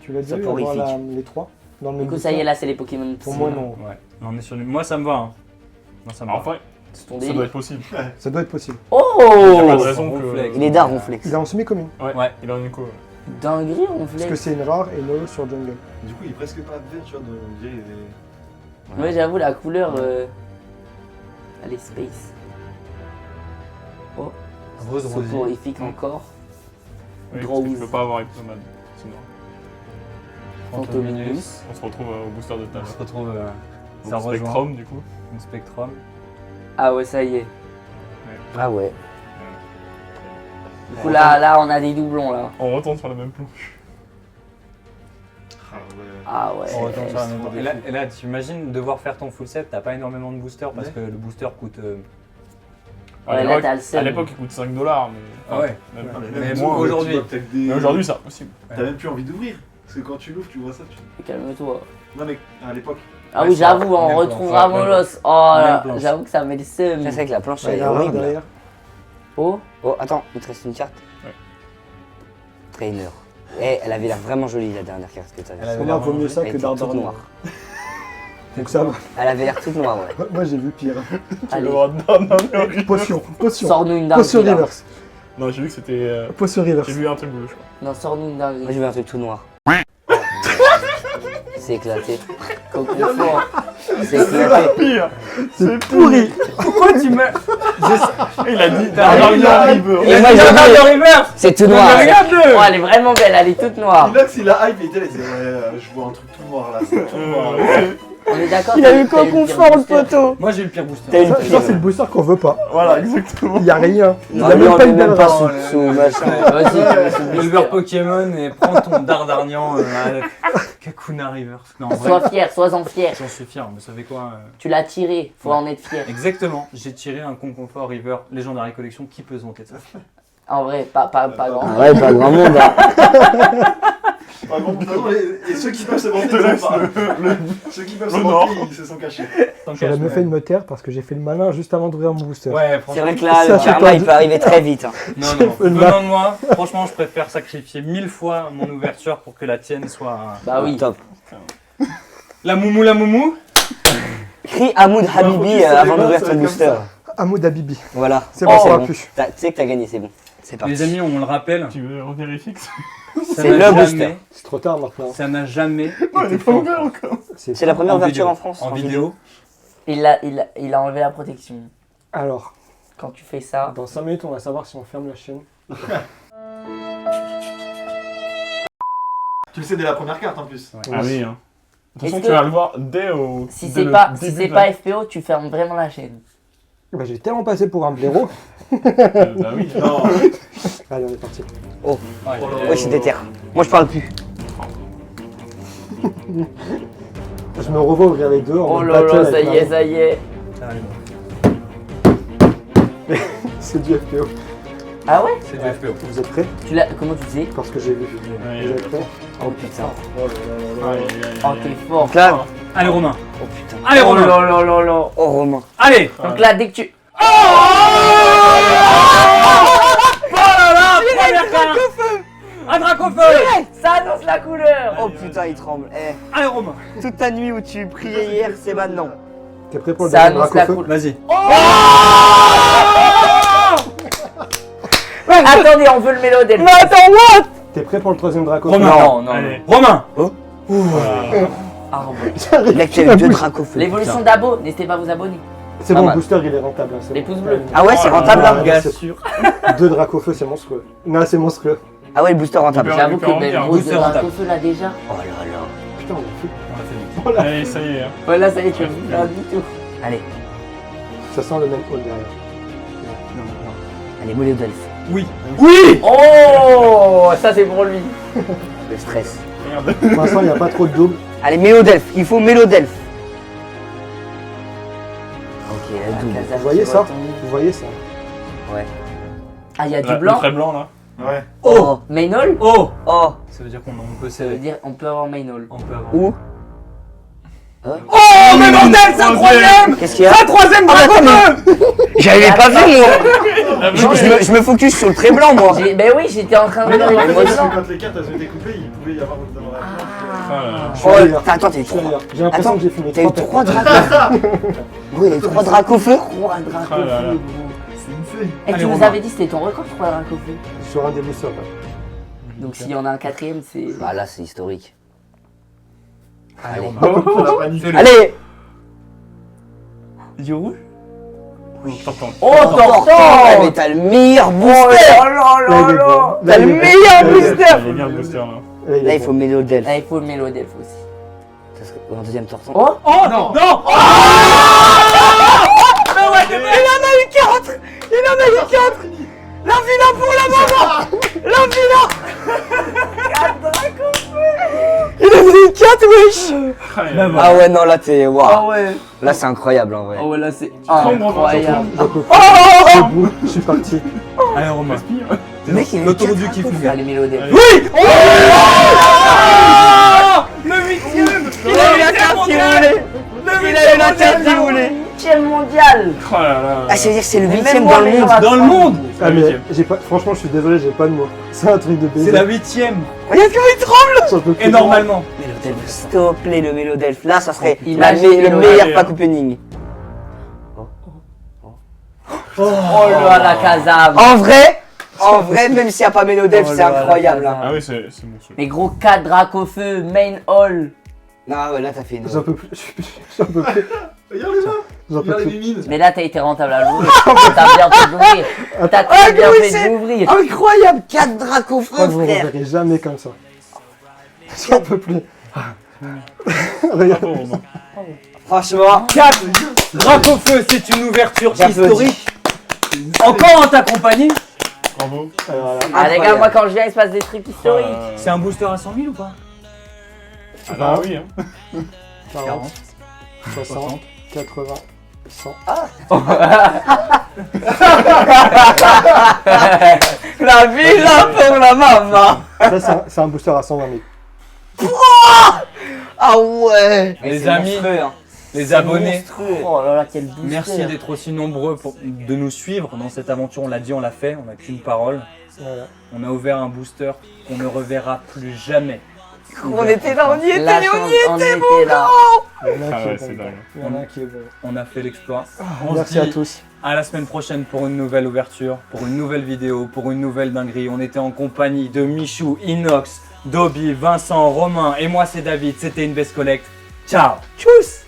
Tu l'as déjà eu Soporifique. avoir les 3 dans le même Du coup, ça y est, booster. là, c'est les Pokémon. Pour moi, non. Ouais, on est sur lui. Moi, ça me va. Hein. Moi, ça me va. Enfin, C'est ton ça doit délire. être possible. Ça doit être possible. Il y a pas Oh de raison Ronflex. que. Il est d'Arronflex. Il est en semi-commune. Ouais. Il a un écho. Dinguerie, on Parce que flex. c'est une rare et no sur jungle. Du coup, il est presque pas vert, tu vois. On dirait il est- Ouais, j'avoue, la couleur. Elle est space. Rose rosée. Soporifique encore. Oui, parce Drowse. que tu peux pas avoir Hypnomade. Sinon, Fantominus. on se retrouve au booster de On table. se retrouve. Ça Donc, rejoint. Spectrum, du coup. Une Spectrum. Ah ouais, ça y est. Ah ouais. Du coup, là, on a des doublons, là. On retourne sur la même planche. Ah ouais. Ah ouais. On retourne sur la même c'est bande. Et là, tu imagines devoir faire ton full set, t'as pas énormément de boosters parce Ouais. que le booster coûte. À Ouais, là, l'époque- t'as le seum. à l'époque, il coûte 5 $, mais. Ah ouais. Même pas. Mais toi, aujourd'hui- tu vois, peut-être des- Mais aujourd'hui, c'est impossible. T'as même plus envie d'ouvrir. Parce que quand tu l'ouvres, tu vois ça. Calme-toi. Non, mais à l'époque. Ah Ouais, oui, c'est vrai. j'avoue, on Même retrouvera planche. Molos. Oh Même là, planche. j'avoue que ça met le seum. Ça, c'est avec la planche, Ouais, il elle y est a un rare horrible. derrière. Oh, Oh, attends, il te reste une carte. Ouais. Trainer. Eh, elle avait l'air vraiment jolie la dernière carte que t'as Elle vue. avait Pour l'air moi, vaut mieux vraiment ça Elle que était toute Dardarnian. noire. Donc ça va. Elle avait l'air toute noire, ouais. Moi, j'ai vu pire. allez. Non, Potion, potion. Sors-nous une Potion dinguerie. là. reverse. non, j'ai vu que c'était. Potion reverse. J'ai vu un truc bleu, je crois. Non, sors-nous une Moi, dinguerie. j'ai vu un truc tout noir. C'est éclaté. Coco fort. C'est éclaté. Pire. C'est pourri. Pourquoi tu me. Il a dit. Dardarnian. il veut. Et moi, j'ai dit, Reverse. c'est tout noir. Oh, Regarde-le. elle est vraiment belle, elle est toute noire. Inox, il a hype, il était là, il disait ouais, je vois un truc tout noir là. C'est tout noir. On est d'accord. Il a t'as eu quoi le qu'on pire fort, le booster. poteau. Moi, j'ai eu le pire booster. T'as eu le Ça, pire. c'est le booster qu'on veut pas. Voilà, exactement. Il y a rien. Il Non, a lui, même on pas est une belle même pas race. sous machin. Vas-y, tu mets ce Éleveur booster. Pokémon et prends ton Dardarnian. Kakuna Reverse. Non, en vrai, Sois fier, sois-en fier. j'en suis fier. Mais vous savez quoi Tu l'as tiré, faut Ouais. en être fier. Exactement. J'ai tiré un Conconfort River Legendary Collection qui peut se vanter de ça. En vrai, pas grand. Ah ouais, pas grand monde. Hein. Par contre, vraiment, et ceux qui peuvent se vanter, ils en parlent. Ceux qui peuvent se Le vanter, Nord. ils se sont cachés. Tant J'aurais qu'à mieux se- fait de me taire parce que j'ai fait le malin juste avant d'ouvrir mon booster. Ouais, C'est franchement. vrai que là, Ça, le c'est karma, tendu. il peut arriver très vite. Hein. Non, non. Venant de moi, franchement, je préfère sacrifier 1000 fois mon ouverture pour que la tienne soit. Bah oui. Top. La moumou, la moumou. Crie Hamoud Habibi avant d'ouvrir ton booster. Hamoud Habibi. Voilà. C'est bon, Oh, ça c'est va bon. plus. Tu sais que t'as gagné, c'est bon. C'est parti. Les amis, on le rappelle. Tu veux revérifier que ça C'est n'a le jamais- booster. C'est trop tard maintenant. Ça n'a jamais On été est fait pas en ouvert France. encore. C'est la première En ouverture vidéo. en France. En vidéo. Il a enlevé la protection. Alors, Quand tu fais ça, dans 5 minutes, on va savoir si on ferme la chaîne. Tu le sais dès la première carte en plus. Ah oui, hein. De toute Est-ce façon, que- tu vas le voir dès au. si dès c'est le pas, début si c'est de pas la- FPO, tu fermes vraiment la chaîne. Bah, j'ai tellement passé pour un blaireau. Bah oui. Non. Allez, on est parti. Oh, Ouais. ouais, c'est déter. Moi, je parle plus. Je me revois ouvrir les deux en Oh mode là battle là, ça avec y ma est, main. ça y est. C'est du FPO. Ah ouais? C'est du FPO. Vous êtes prêts? Comment tu sais? Parce que j'ai vu. Ouais, Vous êtes prêts? Oh putain. Aïe, aïe, aïe, Oh aïe. t'es fort. Donc là, Allez, Romain. oh putain. Allez, Oh Romain. là là là là. Oh, Romain. Allez. Donc là, dès que tu... Oh là là, première carte. Un Dracofeu. Ça annonce la couleur. Oh putain, il tremble. Eh, Allez, Romain. toute ta nuit où tu priais hier, c'est maintenant. T'es prêt pour le Ça deuxième annonce la Dracofeu? couleur. Vas-y. Attendez, on veut le mélodie. Mais attends, what? T'es prêt pour le troisième Dracofeu? Romain. Non, non, Allez. non. Romain. Ah, bon. Mec, t'as eu deux dracofeux. L'évolution d'abo, n'hésitez pas à vous abonner. C'est Pas bon, mal. le booster il est rentable. hein, c'est Les bon. pouces bleus. Ah ouais, c'est rentable là? Ouais, Gars c'est- sûr. 2 Dracofeu, c'est monstrueux. Non, c'est monstrueux. Ah ouais, le booster rentable. Super. J'avoue on que peut en les dire, grosses booster de rentable. Dracofeu là déjà. Oh là là. Putain, on est fou. Allez, ça y est. hein. Ouais, là ça y est, tu veux plus rien du tout. Allez. Ça sent le même hall derrière. Allez, Mélodelph. Oui. Oui. Oh, ça c'est pour lui. Le stress. Merde. Pour l'instant, il n'y a pas trop de double. Allez, Mélodelph. Il faut Mélodelph. Ok, la double. Vous voyez ça? Vous voyez ça? Ouais. Ah, il y a du Le blanc. très blanc là. Ouais. Oh, Mainol. Oh. Oh. Ça veut dire qu'on peut Ça veut serrer. dire on peut avoir Mainol. On peut avoir. Où? Oh mais bordel, c'est un troisième. Qu'est-ce qu'il y a? Un troisième Dracofeu. J'avais pas vu, moi. Ah, Je me focus sur le très blanc, moi. Ben oui, j'étais en train de Mais non, regarder mais le parce blanc. que quand les cartes elles se découpaient, il pouvait y avoir dans la Je suis ailleurs. Attends, t'es Je suis trop. ailleurs. J'ai l'impression que j'ai fumé T'as eu 3 3 dracos. Gros, il y a eu 3 dracos au feu. 3 Ah là là. dracofeux. C'est une fée. Et Allez, tu nous Romain. avais dit c'était ton record 3 dracofeux. sur un des boosters. là. Donc s'il y en a un quatrième, c'est. Bah là, c'est historique. Allez. On a paniqué. Allez. Du rouge. T'entends. Oh, Ouais, Tortan. mais t'as le meilleur Oh booster. là Là, là il est là. bon. Là, T'as il le est bon. meilleur Là, il est booster. Il est bien le booster là. bon. Là, il Là, est il faut bon. Mélodelph. Là, il faut le Mélodelph aussi. Ça serait en deuxième torsion. Oh. Oh non. Non. Oh. Il en a eu 4. Il en a eu 4. La villa pour la maman. La villa. 4 dracos. Il en a eu 4, wesh. Ah ouais, non, là, t'es... Ah Waouh. ouais. Là, c'est incroyable, en vrai. Ah ouais, là c'est incroyable. C'est bon, je suis parti. Allez Romain. Le mec, il a eu L'autoroute 4 du kiff, dracos. mon gars. Allez, Mélodelph. Oui. Il a eu la carte qu'il voulait. Il a eu la carte qu'il voulait. 8ème mondial. Oh là là. Ah, c'est-à-dire que c'est le Mais 8ème même dans moi, le les monde. gens, Dans le monde. Ah, mais j'ai pas, franchement, je suis désolé, j'ai pas de mots. C'est un truc de baiser. C'est la 8ème. Regarde comment il tremble. J'en peux plus. Et normalement. Mélodelph, s'il te plaît, le Mélodelph. Là, ça serait Imagine le Mélodelph. meilleur pack opening. Oh là la Kazam. En vrai, même s'il n'y a pas Mélodelph, Oh c'est là là, incroyable. là. Hein. Ah oui, c'est monstrueux. Mais gros 4 dracofeux, main hall. Non, ouais, là, t'as fait une. J'en peux plus. J'en peux plus. Regarde les mains. J'en peux Regarde les plus. mimines. Mais là t'as été rentable à l'ouvrir. T'as bien fait d'ouvrir. T'as très bien oui, fait c'est- d'ouvrir. Incroyable, 4 dracos Je crois que feu, vous ne frère. verrez jamais comme ça. J'en peux plus. Regarde. Bravo, Romain. Franchement, 4 Dracofeu, c'est une ouverture j'applaudis. historique. Encore en ta compagnie. Bravo. Alors là, Ah les gars, moi quand je viens il se passe des trucs historiques. C'est un booster à 100 000 ou pas? Ah oui, hein. 40, 60, 80, 100. La villa pour la maman. Ça, c'est un booster à 120 000. Ah ouais. Les c'est amis, monstrueux, hein. les abonnés, Oh là là, quel booster. merci d'être aussi nombreux de nous suivre dans cette aventure. On l'a dit, on l'a fait, on n'a qu'une parole. Voilà. On a ouvert un booster qu'on ne reverra plus jamais. On était là, on y était, La on chance, y on était. était là. Il y en a Ah qui ouais, est c'est bon. dingue. Il y en a qui est bon. On a fait l'exploit. On se Merci à dit tous. à la semaine prochaine pour une nouvelle ouverture, pour une nouvelle vidéo, pour une nouvelle dinguerie. On était en compagnie de Michou, Inox, Dobby, Vincent, Romain et moi c'est David. C'était Invest Collect. Ciao. Tchuss.